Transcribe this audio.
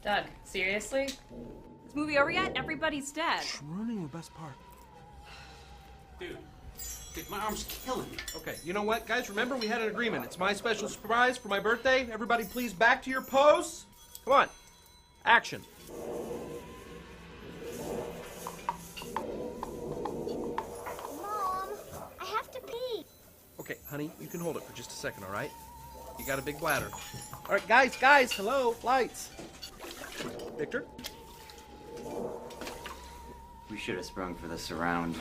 Doug, seriously? Is the movie over yet? Everybody's dead. Ruining the best part. Dude, my arm's killing me. Okay, you know what, guys? Remember we had an agreement. It's my special surprise for my birthday. Everybody please back to your pose. Come on. Action. Mom, I have to pee. Okay, honey, you can hold it for just a second, all right? You got a big bladder. All right, guys, hello, lights. Victor? We should have sprung for the surround.